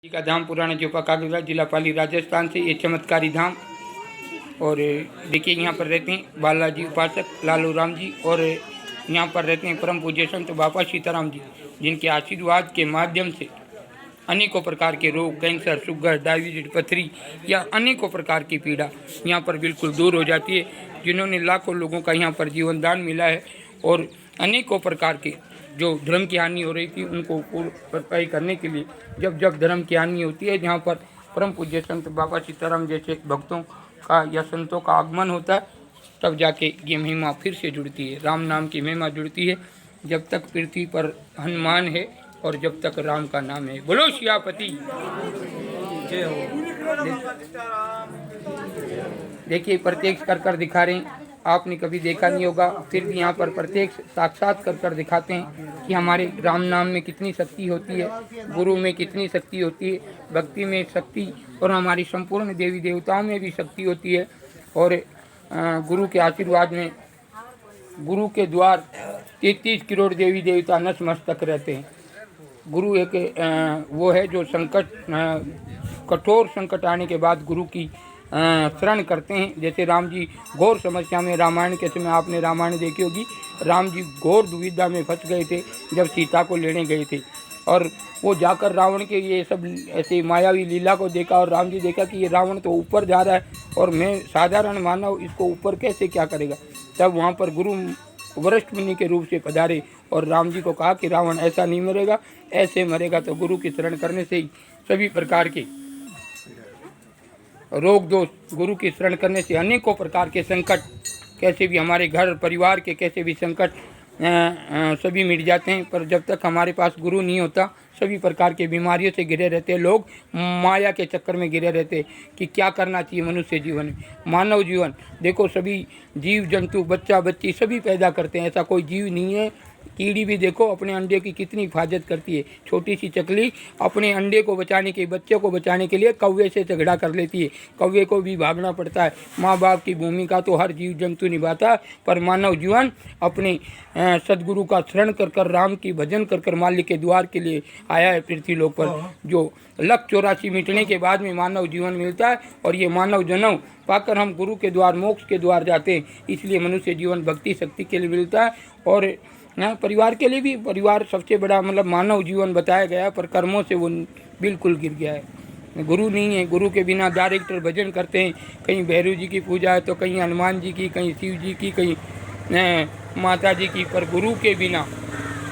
जी का धाम पुराना जोपा कागज़ जिला पाली राजस्थान से ये चमत्कारी धाम। और देखिए यहाँ पर रहते हैं बालाजी उपासक लालू राम जी और यहाँ पर रहते हैं परम पूज्य संत बाबा सीताराम जी, जिनके आशीर्वाद के माध्यम से अनेकों प्रकार के रोग, कैंसर, शुगर, डायबिटीज, पथरी या अनेकों प्रकार की पीड़ा यहाँ पर बिल्कुल दूर हो जाती है। जिन्होंने लाखों लोगों का यहाँ पर जीवन दान मिला है और अनेकों प्रकार के जो धर्म की हानि हो रही थी उनको भरपाई करने के लिए जब जब धर्म की हानि होती है, जहाँ पर परम पूज्य संत बाबा सीताराम जैसे भक्तों का या संतों का आगमन होता है, तब जाके ये महिमा फिर से जुड़ती है, राम नाम की महिमा जुड़ती है। जब तक पृथ्वी पर हनुमान है और जब तक राम का नाम है। बोलो सियापति जय हो। देखिए प्रत्यक्ष कर कर दिखा रहे हैं, आपने कभी देखा नहीं होगा, फिर भी यहाँ पर प्रत्यक्ष साक्षात कर कर दिखाते हैं कि हमारे राम नाम में कितनी शक्ति होती है, गुरु में कितनी शक्ति होती है, भक्ति में शक्ति और हमारी संपूर्ण देवी देवताओं में भी शक्ति होती है। और गुरु के आशीर्वाद में गुरु के द्वार 33 करोड़ देवी देवता नतमस्तक रहते हैं। गुरु एक वो है जो संकट कठोर संकट आने के बाद गुरु की शरण करते हैं। जैसे राम जी घोर समस्या में, रामायण के समय आपने रामायण देखी होगी, राम जी घोर दुविधा में फंस गए थे जब सीता को लेने गए थे और वो जाकर रावण के ये सब ऐसे मायावी लीला को देखा और राम जी देखा कि ये रावण तो ऊपर जा रहा है और मैं साधारण मानव इसको ऊपर कैसे क्या करेगा। तब वहाँ पर गुरु वरिष्ठ मुनि के रूप से पधारे और राम जी को कहा कि रावण ऐसा नहीं मरेगा, ऐसे मरेगा। तो गुरु की शरण करने से ही सभी प्रकार के रोग दोष, गुरु की शरण करने से अनेकों प्रकार के संकट, कैसे भी हमारे घर परिवार के कैसे भी संकट सभी मिट जाते हैं। पर जब तक हमारे पास गुरु नहीं होता, सभी प्रकार के बीमारियों से घिरे रहते हैं लोग, माया के चक्कर में घिरे रहते हैं कि क्या करना चाहिए मनुष्य जीवन में। मानव जीवन देखो, सभी जीव जंतु बच्चा बच्ची सभी पैदा करते हैं, ऐसा कोई जीव नहीं है। कीड़ी भी देखो अपने अंडे की कितनी हिफाजत करती है, छोटी सी चकली अपने अंडे को बचाने के, बच्चे को बचाने के लिए कौवे से झगड़ा कर लेती है, कौवे को भी भागना पड़ता है। माँ बाप की भूमिका तो हर जीव जंतु निभाता है, पर मानव जीवन अपने सदगुरु का शरण कर कर, राम की भजन कर कर मालिक के द्वार के लिए आया है पृथ्वी लोक पर। जो 1,84,000 मिटने के बाद में मानव जीवन मिलता है और ये मानव जन्म पाकर हम गुरु के द्वार, मोक्ष के द्वार जाते हैं। इसलिए मनुष्य जीवन भक्ति शक्ति के लिए मिलता है और परिवार के लिए भी। परिवार सबसे बड़ा मतलब मानव जीवन बताया गया है, पर कर्मों से वो बिल्कुल गिर गया है। गुरु नहीं है, गुरु के बिना डायरेक्टर भजन करते हैं, कहीं भैरव जी की पूजा है तो कहीं हनुमान जी की, कहीं शिव जी की, कहीं माता जी की, पर गुरु के बिना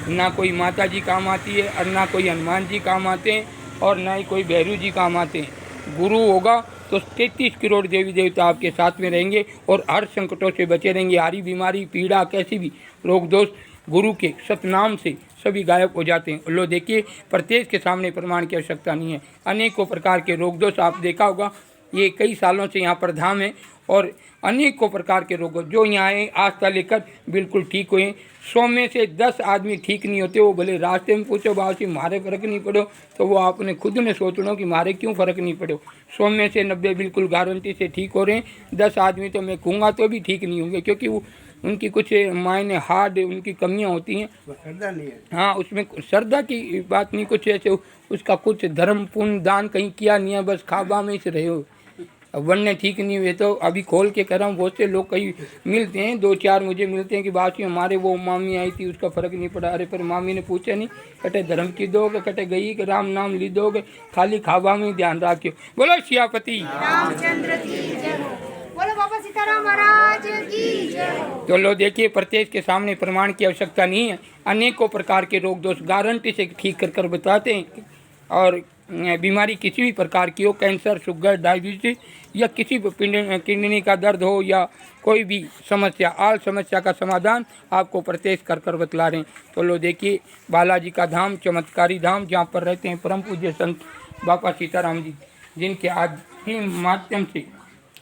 ना कोई माता जी काम आती है और ना कोई हनुमान जी काम आते हैं और ना ही कोई भैरव जी काम आते हैं। गुरु होगा तो 33 करोड़ देवी देवता आपके साथ में रहेंगे और हर संकटों से बचे रहेंगे। हारी बीमारी पीड़ा कैसी भी रोग दोष गुरु के सतनाम से सभी गायब हो जाते हैं। लो देखिए प्रत्येक के सामने प्रमाण की आवश्यकता नहीं है। अनेकों प्रकार के रोग दोष आप देखा होगा, ये कई सालों से यहाँ पर धाम है और अनेकों प्रकार के रोग जो यहाँ आए आस्था लेकर बिल्कुल ठीक हुए। 100 में से 10 आदमी ठीक नहीं होते। वो भले रास्ते में पूछो बाबू जी मारे फ़र्क नहीं पड़ो, तो वो आपने खुद ने सोचना कि मारे क्यों फ़र्क नहीं पड़ो। 100 में से 90 बिल्कुल गारंटी से ठीक हो रहे हैं। 10 आदमी तो मैं कहूँगा तो भी ठीक नहीं होंगे, क्योंकि वो उनकी कुछ मायने हार्ड उनकी कमियां होती हैं। श्रद्धा नहीं है। हाँ, उसमें श्रद्धा की बात नहीं, कुछ ऐसे उसका कुछ धर्म पुण्य दान कहीं किया नहीं है, बस खाबा में से रहे हो। वरना ठीक नहीं हुए तो अभी खोल के कर रहा हूँ। बहुत से लोग कहीं मिलते हैं, 2-4 मुझे मिलते हैं कि बाकी हमारे वो मामी आई थी उसका फ़र्क नहीं पड़ा। अरे पर मामी ने पूछा नहीं, कटे धर्म की दोगे, कटे गई कि राम नाम ली दोगे, खाली खाबा में ध्यान रखियो। बोलो सियापति रामचंद्र की जय हो। बोलो बाबा सीताराम महाराज की जय। तो लो देखिए प्रत्येक के सामने प्रमाण की आवश्यकता नहीं है। अनेकों प्रकार के रोग दोष गारंटी से ठीक कर कर बताते हैं। और बीमारी किसी भी प्रकार की हो, कैंसर, शुगर, डायबिटीज या किसी भी किडनी का दर्द हो या कोई भी समस्या, आल समस्या का समाधान आपको प्रत्यक्ष कर कर बतला रहे हैं। तो लो देखिए बालाजी का धाम, चमत्कारी धाम, जहाँ पर रहते हैं परम पूज्य संत बाबा सीताराम जी, जिनके आध्यात्मिक माध्यम से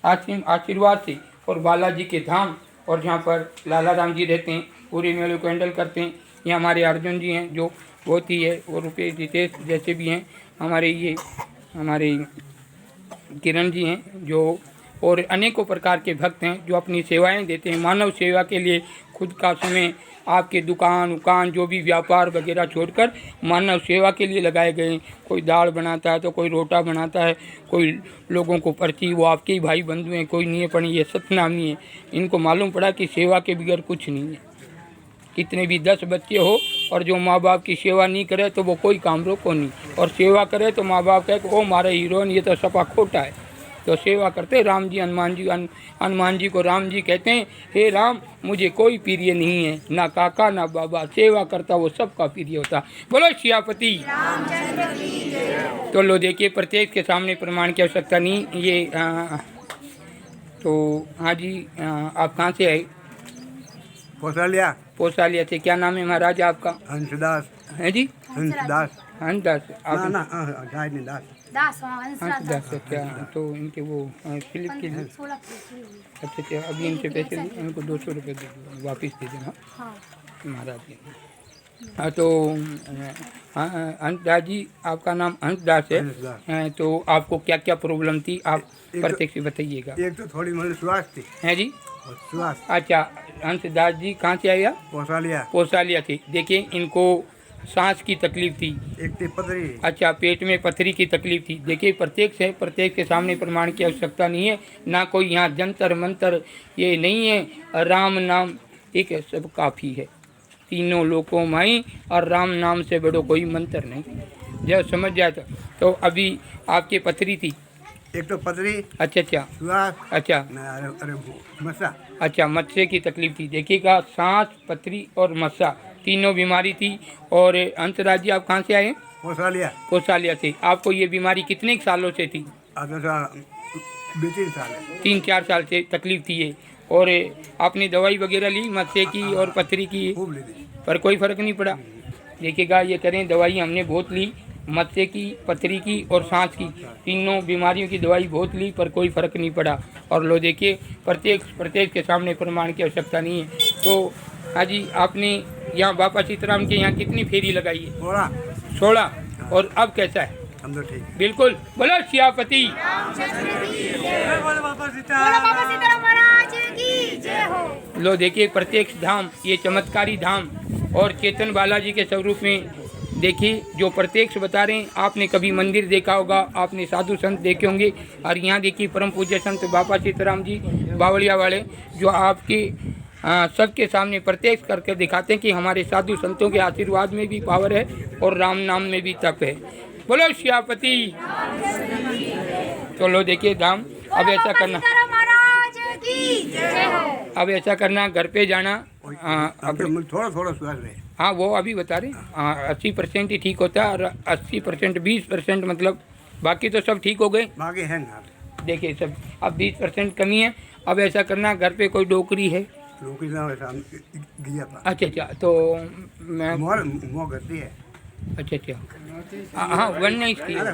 आशीर्वाद से और बालाजी के धाम, और जहाँ पर लाला राम जी रहते हैं, पूरे मेले को हैंडल करते हैं। ये हमारे अर्जुन जी हैं जो बहुत ही है, और रुपेश जितेश जैसे भी हैं। हमारे किरण जी हैं जो और अनेकों प्रकार के भक्त हैं जो अपनी सेवाएं देते हैं। मानव सेवा के लिए खुद का समय आपके दुकान उकान जो भी व्यापार वगैरह छोड़कर मानव सेवा के लिए लगाए गए हैं। कोई दाल बनाता है तो कोई रोटा बनाता है, कोई लोगों को पर्ची, वो आपके ही भाई बंधु हैं, कोई नहीं है पढ़ी, ये सतनामी है। इनको मालूम पड़ा कि सेवा के बगैर कुछ नहीं है। कितने भी 10 बच्चे हो और जो माँ बाप की सेवा नहीं करे तो वो कोई काम रोको नहीं, और सेवा करे तो माँ बाप कहे कि ओ मारे हीरोइन ये तो सपा खोटा है। तो सेवा करते राम जी हनुमान जी को राम जी कहते हैं, हे राम मुझे कोई प्रिय नहीं है, ना काका ना बाबा, सेवा करता वो सबका प्रिय होता। बोलो सियापति। तो लो देखिए, प्रत्येक के सामने प्रमाण की आवश्यकता नहीं। ये तो हाँ जी, आप कहाँ से आए? पोसालिया से। क्या नाम है महाराज आपका? हंसदास है जी, हंसदास हंसदास। आप हंसदास। क्या तो इनके वो फिलिप के लिए। अच्छा, अभी इनसे पैसे इनको 200 रुपये दे दो, वापिस दे देना महाराज जी। हाँ तो हंसदास जी, आपका नाम हंसदास है। तो आपको क्या क्या प्रॉब्लम थी, आप प्रत्येक से बताइएगा। एक तो थोड़ी मतलब श्वास थी। है जी, श्वास। अच्छा, हंसदास जी कहाँ से आया? पोसालिया से। देखिए, इनको सांस की तकलीफ थी, एक थी पथरी। अच्छा, पेट में पथरी की तकलीफ थी। देखिए, प्रत्येक के सामने प्रमाण की आवश्यकता नहीं है, ना कोई यहाँ जंतर मंतर ये नहीं है। राम नाम एक है, सब काफ़ी है। तीनों लोकों में और राम नाम से बड़ो कोई मंत्र नहीं, जब समझ जाए तो अभी आपके पथरी थी। एक तो पथरी। अच्छा, श्वास। अच्छा, अरे मस्सा। अच्छा, मत्स्य की तकलीफ थी। देखिएगा, सांस, पथरी और मस्सा तीनों बीमारी थी। और अंतराज जी, आप कहाँ से आए? पोसालिया से। आपको ये बीमारी कितने सालों से थी? 2-3 साल। 3-4 साल से तकलीफ थी ये। और आपने दवाई वगैरह ली मत्स्य की और पथरी की, पर कोई फर्क नहीं पड़ा। देखिएगा, ये करें, दवाई हमने बहुत ली, मत्स्य की, पथरी की और सांस की, तीनों बीमारियों की दवाई बहुत ली, पर कोई फर्क नहीं पड़ा। और लो देखिए, प्रत्येक के सामने प्रमाण की आवश्यकता नहीं है। तो हाँ जी, आपने यहाँ बाबा सीताराम के यहाँ कितनी फेरी लगाई है? 16। और अब कैसा है? हम तो ठीक। बिल्कुल। बोलो सियापति। लो देखिए, प्रत्येक धाम ये चमत्कारी धाम और चेतन बालाजी के स्वरूप में देखिए, जो प्रत्यक्ष बता रहे हैं। आपने कभी मंदिर देखा होगा, आपने साधु संत देखे होंगे, और यहाँ देखिए परम पूज्य संत बाबा सीताराम जी बावलिया वाले, जो आपके सबके सामने प्रत्यक्ष करके दिखाते हैं कि हमारे साधु संतों के आशीर्वाद में भी पावर है और राम नाम में भी तप है। बोलो सियापति। तो लो देखिए धाम, अब ऐसा करना, घर पे जाना। थोड़ा श्वास रहे। हाँ, वो अभी बता रहे 80% ही ठीक होता है, और 80% 20% मतलब बाकी तो सब ठीक हो गए। बाकी है देखिए सब, अब 20% कमी है। अब ऐसा करना, घर पे कोई डोकरी है? अच्छा, तो मैं करती है। अच्छा, हाँ, वन नहीं इसकी ना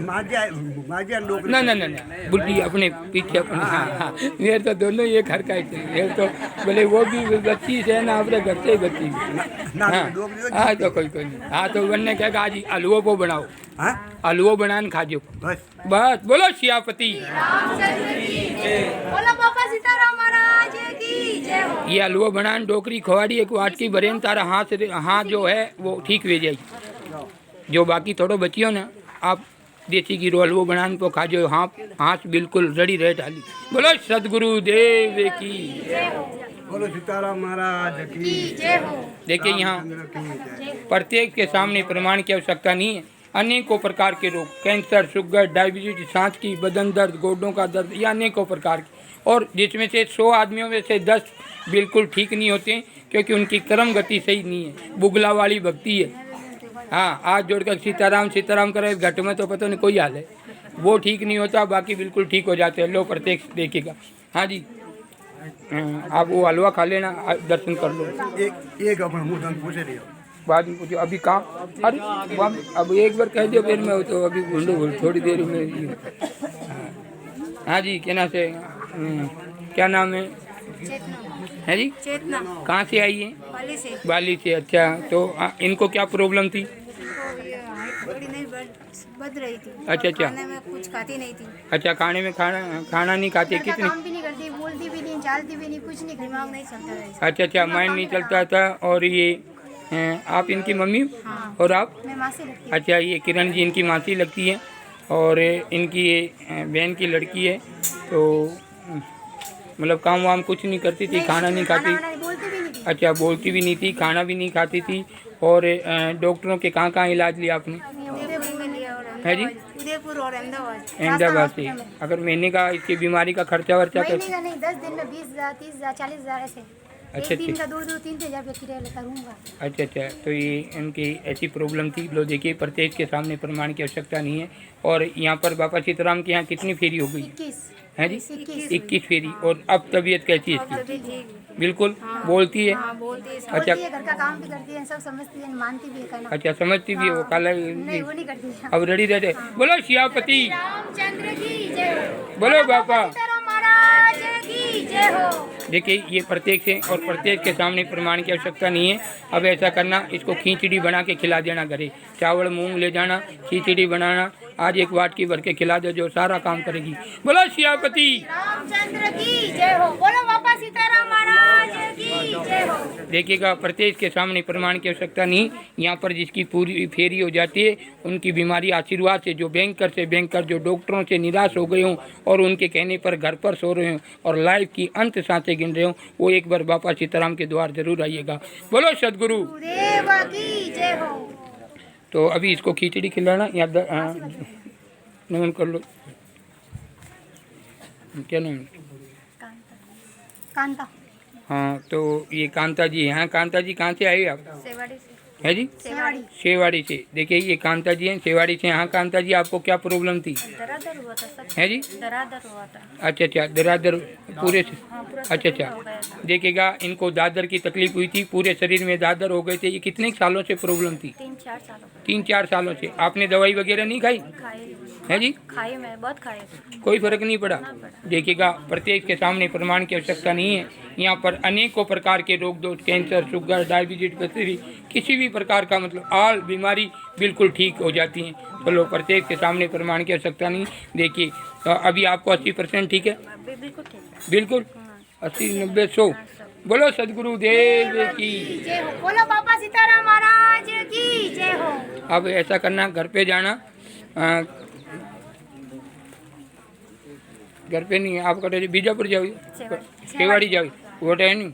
बुढ़ी अपने पीछे अपने। हाँ, ये तो दोनों ये घर का ही, ये तो बोले वो भी बच्ची से ना, अपने घर से ही बच्ची। हाँ, तो कोई नहीं। हाँ, तो वन ने कहा आज आलूओं को बनाओ, आलूओं बनाने खा जो बस। बोलो सियापति। ये आलूओं बनान डोकरी खवाड़ी एक वाटकी बरेन, तारा हाथ जो है वो ठीक वे जाएगी। जो बाकी थोड़ो बचियो ना, आप देसी घी हलवो बनाने को खा जो, हाथ बिल्कुल रेडी रहे डाली। बोलो सदगुरु देव की। बोलो सीताराम महाराज की। देखिए, यहाँ प्रत्येक के सामने प्रमाण की आवश्यकता नहीं है। अनेकों प्रकार के रोग, कैंसर, शुगर, डायबिटीज, सांस की, बदन दर्द, गोडों का दर्द, या अनेकों प्रकार के, और जिसमें से 100 आदमियों में से 10 बिल्कुल ठीक नहीं होते, क्योंकि उनकी कर्म गति सही नहीं है, बुगला वाली भक्ति है। हाँ, आज जोड़कर सीताराम सीताराम करे, घट में तो पता नहीं कोई हाल है, वो ठीक नहीं होता, बाकी बिल्कुल ठीक हो जाते हैं। लो प्रत्यक्ष देखिएगा। हाँ जी, आप वो हलवा खा लेना, दर्शन कर लो। एक पूछ रही हो, बाद में पूछो। अभी कहाँ? अरे अब एक बार कह दियो फिर मैं तो अभी भूल थोड़ी देर में। हाँ जी, क्या नाम है जी? चेतना। कहाँ से आई है? बाली से। अच्छा, तो इनको क्या प्रॉब्लम थी? नहीं बढ़ रही थी। अच्छा, खाने में कुछ खाती नहीं थी। अच्छा, खाने में खाना नहीं खाती। कितने? चलती भी नहीं, कुछ नहीं, दिमाग नहीं चलता था इसका। अच्छा अच्छा, माइंड नहीं चलता था। और ये आप इनकी मम्मी हाँ। और आप? मैं मासी लगती हूँ। अच्छा, ये किरण जी इनकी मासी लगती है और इनकी ये बहन की लड़की है। तो मतलब काम वाम कुछ नहीं करती थी, खाना नहीं खाती? खाना बोलती भी नहीं थी। अच्छा, बोलती भी नहीं थी, खाना भी नहीं खाती थी। और डॉक्टरों के कहाँ इलाज लिया आपने? उदयपुर में लिया और है जी? उदयपुर और अहमदाबाद। अहमदाबाद से। अगर महीने का इसकी बीमारी का खर्चा वर्चा महीने कैसे? का नहीं, 10 दिन में 20,000, 30,000, 40,000 ऐसे। अच्छा, एक दिन अच्छा। का 2-3 हज़ार किराया लेता रूम का। अच्छा अच्छा, तो ये इनकी ऐसी प्रॉब्लम थी। लो देखिए, प्रत्येक के सामने प्रमाण की आवश्यकता नहीं है। और यहाँ पर बाबा सीताराम के यहाँ कितनी फेरी हो गई 21 है जी? 21 फेरी। और अब तबीयत कैसी है इसकी? तभी ठीक। बिल्कुल बोलती है? हाँ, बोलती है, अच्छा। बोलती है, घर का काम भी करती है, सब समझती है, मानती भी है कहना। अच्छा, समझती भी है वो काला? नहीं, वो नहीं करती है। अब रेडी रहते। बोलो सियापति, रामचंद्र की जय हो। बोलो बाबा। सीताराम महाराज की जय हो। देखिए, ये प्रत्येक से और प्रत्येक के सामने प्रमाण की आवश्यकता नहीं है। अब ऐसा करना, इसको खिचड़ी बना के खिला देना घरे। चावल मूंग ले जाना, खिचड़ी बनाना, आज एक वाटकी भर के खिला दो, जो सारा काम करेगी। बोलो सियापति रामचंद्र की जय हो। बोलो बाबा सीताराम महाराज की जय हो। देखिएगा, प्रत्येक के सामने प्रमाण की आवश्यकता नहीं। यहाँ पर जिसकी पूरी फेरी हो जाती है, उनकी बीमारी आशीर्वाद से, जो बैंकर जो डॉक्टरों से निराश हो गए हों और उनके कहने पर घर पर सो रहे हों और लाइफ की अंत सांसें गिन रहे हों, वो एक बार बाबा सीताराम के द्वार जरूर आइएगा। बोलो सदगुरु देव की जय हो। तो अभी इसको खिचड़ी खिलाना या नमन कर लो। क्या नाम? कांता। हाँ, तो ये कांता जी हैं। कांता जी कहाँ से आए आप? सेवाड़ी से। है जी? सेवाड़ी। शेवाड़ी से। देखिए, ये कांता जी हैं शेवाड़ी से। हाँ कांता जी, आपको क्या प्रॉब्लम थी? दरादर हुआ था सब। है जी? दरादर हुआ था। अच्छा अच्छा, दरादर पूरे से। हाँ, पूरा अच्छा शरीर अच्छा, हो गया था। देखिएगा, इनको दादर की तकलीफ हुई थी, पूरे शरीर में दादर हो गए थे। ये कितने सालों से प्रॉब्लम थी? 3-4 सालों का 3-4 सालों से। आपने दवाई वगैरह नहीं खाई? खाए। है जी? खाए, मैं बहुत खाए। कोई फर्क नहीं पड़ा? देखिएगा, प्रत्येक के सामने प्रमाण की आवश्यकता नहीं है। यहाँ पर अनेकों प्रकार के रोग दोष, कैंसर, शुगर, डायबिटीज, पथरी, किसी भी प्रकार का मतलब आल बीमारी बिल्कुल ठीक हो जाती हैं। चलो, प्रत्येक के सामने प्रमाण की आवश्यकता नहीं। देखिए, तो अभी आपको 80% ठीक है? बिल्कुल ठीक है। बिल्कुल 80, 90, 100। बोलो सदगुरु देव की। जय हो। बोलो बाबा सीताराम महाराज की जय हो। अब ऐसा करना, घर पे जाना। घर पे नहीं, आप कटे बीजापुर जाओ, शेवाड़ी जाओ, वोटे है नहीं,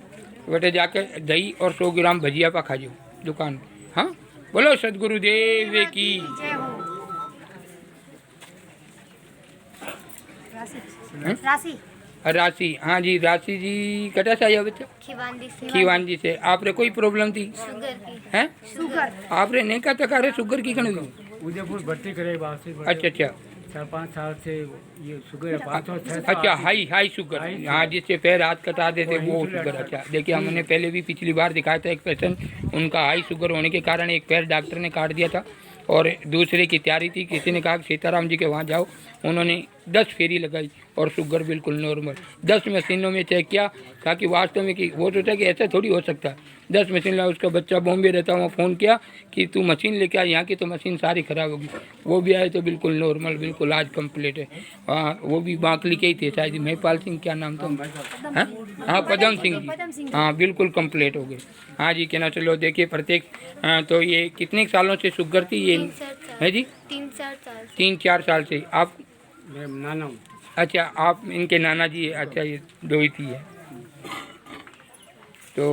वोटे जाके दही और 100 ग्राम भजिया पा खा जाओ दुकान में। हाँ, बोलो सदगुरु देव की। जय हो। हैं? राशि। राशि, हाँ जी, राशि जी कटा से आया बच्चा? खीवान जी से। आपने कोई प्रॉब्लम थी? शुगर की। हैं? शुगर। आपने नहीं कहा था शुगर की खड़ी? उदयपुर भर्ती करे अच्छा अच्छा 4-5 साल से ये शुगर है 500-600। अच्छा, हाई शुगर। हाँ, जिससे पैर हाथ कटा देते वो शुगर। अच्छा, देखिए, हमने पहले भी पिछली बार दिखाया था एक पेशेंट, उनका हाई शुगर होने के कारण एक पैर डॉक्टर ने काट दिया था और दूसरे की तैयारी थी। किसी ने कहा कि सीताराम जी के वहाँ जाओ, उन्होंने 10 फेरी लगाई और शुगर बिल्कुल नॉर्मल। 10 मशीनों में चेक किया, कहा कि वास्तव में कि वो सोचा कि ऐसा थोड़ी हो सकता है। 10 मशीन ला, उसका बच्चा बॉम्बे रहता, वहाँ फ़ोन किया कि तू मशीन लेके आ, यहाँ की तो मशीन सारी ख़राब होगी। वो भी आए तो बिल्कुल नॉर्मल, बिल्कुल आज कंप्लीट है। हाँ, वो भी बांकली के ही थे शायद, महिपाल सिंह क्या नाम था? हाँ, पदम सिंह जी। हाँ, बिल्कुल कंप्लीट हो गए। हाँ जी, कहना। चलो देखिए, प्रत्येक तो ये कितने सालों से शुगर थी ये? है जी? 3-4 साल से। आप? मैं नाना हूँ। अच्छा, आप इनके नाना जी है। अच्छा, ये दो ही थी है। तो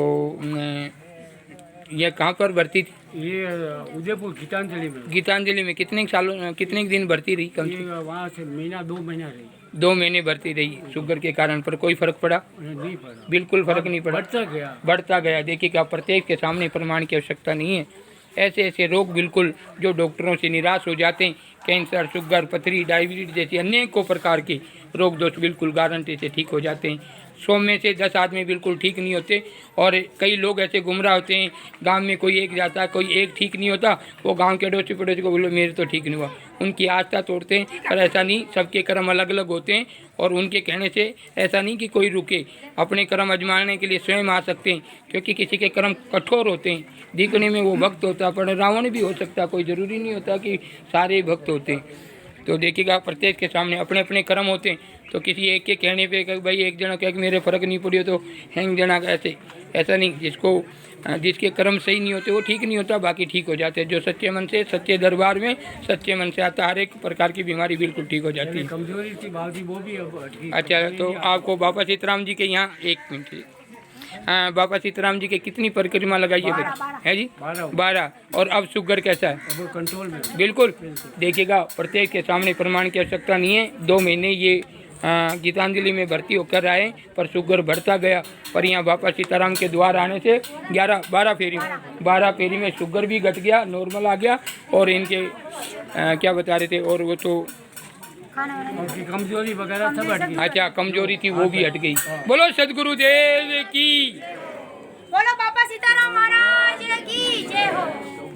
ये कहाँ पर भर्ती थी? ये उदयपुर गीतांजलि में। गीतांजलि में कितने दिन भर्ती रही? कम से ये वहाँ से 1-2 महीना रही। 2 महीने भर्ती रही शुगर के कारण। पर कोई फर्क पड़ा? नहीं पड़ा, बिल्कुल फर्क नहीं पड़ा, बढ़ता गया। देखिए, क्या प्रत्येक के सामने प्रमाण की आवश्यकता नहीं है। ऐसे रोग बिल्कुल जो डॉक्टरों से निराश हो जाते हैं, कैंसर, शुगर, पथरी, डायबिटीज जैसे अनेकों प्रकार के रोग दोष बिल्कुल गारंटी से ठीक हो जाते हैं। 100 में से 10 आदमी बिल्कुल ठीक नहीं होते और कई लोग ऐसे गुमराह होते हैं। गांव में कोई एक जाता है, कोई एक ठीक नहीं होता, वो गांव के अड़ोसी पड़ोसी को बोलो मेरे तो ठीक नहीं हुआ, उनकी आस्था तोड़ते हैं। पर ऐसा नहीं, सबके कर्म अलग अलग होते हैं और उनके कहने से ऐसा नहीं कि कोई रुके। अपने कर्म आजमाने के लिए स्वयं आ सकते हैं, क्योंकि किसी के कर्म कठोर होते हैं। दिखने में वो भक्त होता है, पर रावण भी हो सकता है, कोई ज़रूरी नहीं होता कि सारे भक्त होते हैं। तो देखिएगा प्रत्येक के सामने अपने अपने कर्म होते हैं। तो किसी एक के कहने पे कि भाई एक जना कह कि मेरे फ़र्क नहीं पड़ियो तो हैंग जना ऐसा नहीं। जिसके कर्म सही नहीं होते वो ठीक नहीं होता, बाकी ठीक हो जाते हैं। जो सच्चे मन से सच्चे दरबार में सच्चे मन से आता, हर एक प्रकार की बीमारी बिल्कुल ठीक हो जाती है। कमजोरी थी बाबूजी वो भी अब हट गई। अच्छा, तो आपको बाबा सीताराम जी के यहाँ 1 मिनट, हाँ, बाबा सीताराम जी के कितनी परिक्रमा लगाई है जी? 12। और अब शुगर कैसा है? अब कंट्रोल में बिल्कुल। देखिएगा प्रत्येक के सामने प्रमाण की आवश्यकता नहीं है। 2 महीने ये गीतांजलि में भर्ती होकर आए, पर शुगर बढ़ता गया। पर यहाँ बाबा सीताराम के द्वार आने से 12 फेरी में शुगर भी घट गया, नॉर्मल आ गया। और इनके क्या बता रहे थे, और वो तो उनकी कमजोरी वगैरह सब हट गई। अच्छा, कमजोरी थी वो भी हट गई। बोलो सदगुरु देव की, बोलो बाबा सीताराम महाराज की जय हो।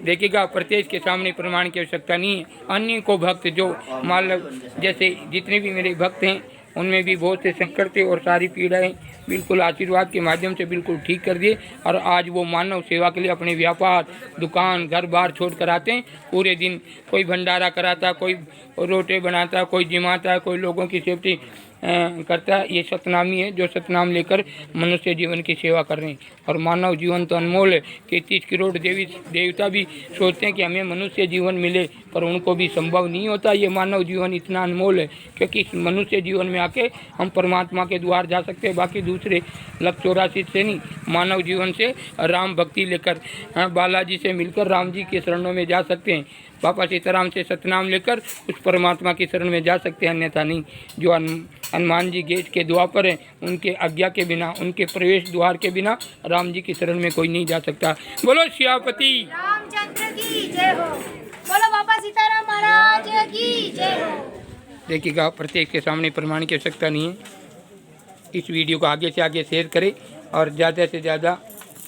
देखिएगा प्रत्येक के सामने प्रमाण की आवश्यकता नहीं है। अन्य को भक्त जो मान लो, जैसे जितने भी मेरे भक्त हैं उनमें भी बहुत से संकट थे और सारी पीड़ाएं बिल्कुल आशीर्वाद के माध्यम से बिल्कुल ठीक कर दिए। और आज वो मानव सेवा के लिए अपने व्यापार, दुकान, घर बार छोड़ कर आते हैं। पूरे दिन कोई भंडारा कराता, कोई रोटे बनाता, कोई जिमाता, कोई लोगों की सेफ्टी करता है। ये सतनामी है जो सतनाम लेकर मनुष्य जीवन की सेवा कर रहे हैं। और मानव जीवन तो अनमोल है कि 30 करोड़ देवता भी सोचते हैं कि हमें मनुष्य जीवन मिले, पर उनको भी संभव नहीं होता। ये मानव जीवन इतना अनमोल है क्योंकि इस मनुष्य जीवन में आके हम परमात्मा के द्वार जा सकते हैं। बाकी दूसरे 184 से नहीं, मानव जीवन से राम भक्ति लेकर बालाजी से मिलकर राम जी के शरणों में जा सकते हैं। बाबा सीताराम से सतनाम लेकर उस परमात्मा की शरण में जा सकते हैं, अन्यथा नहीं। जो हनुमान जी गेट के द्वार हैं, उनके आज्ञा के बिना, उनके प्रवेश द्वार के बिना राम जी की शरण में कोई नहीं जा सकता। बोलो सियापति रामचंद्र की जय हो। बोलो बाबा सीताराम महाराज की जय हो। देखिएगा प्रत्येक के सामने प्रमाण की आवश्यकता नहीं है। इस वीडियो को आगे से आगे शेयर करें और ज़्यादा से ज़्यादा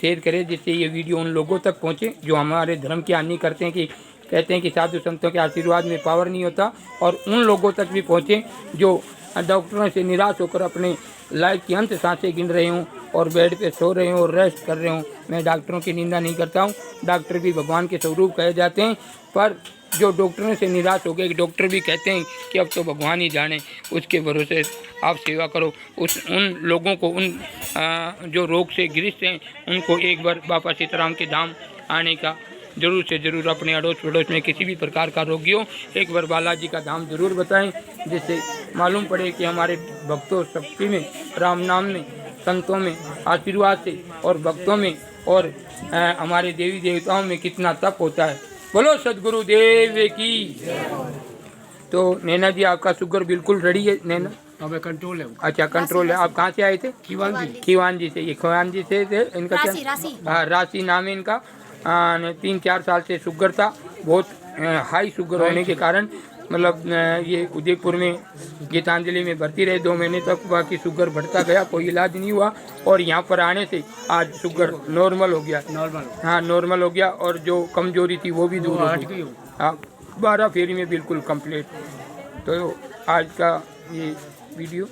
शेयर करें, जिससे ये वीडियो उन लोगों तक पहुँचे जो हमारे धर्म की हानि करते हैं, कि कहते हैं कि साधु संतों के आशीर्वाद में पावर नहीं होता। और उन लोगों तक भी पहुँचे जो डॉक्टरों से निराश होकर अपने लाइफ की अंत सांसें गिन रहे हों और बेड पे सो रहे हों और रेस्ट कर रहे हों। मैं डॉक्टरों की निंदा नहीं करता हूँ, डॉक्टर भी भगवान के स्वरूप कहे जाते हैं। पर जो डॉक्टरों से निराश हो गए, डॉक्टर भी कहते हैं कि अब तो भगवान ही जाने, उसके भरोसे आप सेवा करो। उन लोगों को, जो रोग से ग्रस्त हैं, उनको एक बार बाबा सीताराम के धाम आने का जरूर से जरूर, अपने अड़ोस पड़ोस में किसी भी प्रकार का रोगी हो, एक बार बालाजी का धाम जरूर बताएं, जिससे मालूम पड़े कि हमारे भक्तों शक्ति में, राम नाम में, संतों में, आशीर्वाद से और भक्तों में और हमारे देवी देवताओं में कितना तप होता है। बोलो सदगुरु देव की। तो नैना जी, आपका शुगर बिल्कुल रेडी है नैना? अब कंट्रोल है। अच्छा, कंट्रोल है। आप कहाँ से आए थे? खीवान जी से। ये खीवान जी से थे। इनका क्या? राशि नाम है इनका। 3-4 साल से शुगर था, बहुत हाई शुगर होने के कारण मतलब ये उदयपुर में गीतांजलि में भर्ती रहे 2 महीने तक। बाकी शुगर बढ़ता गया, कोई इलाज नहीं हुआ। और यहाँ पर आने से आज शुगर नॉर्मल हो गया। हाँ, नॉर्मल हो गया। और जो कमजोरी थी वो भी दूर हो गई। हाँ, 12 फेरी में बिल्कुल कंप्लीट। तो आज का ये वीडियो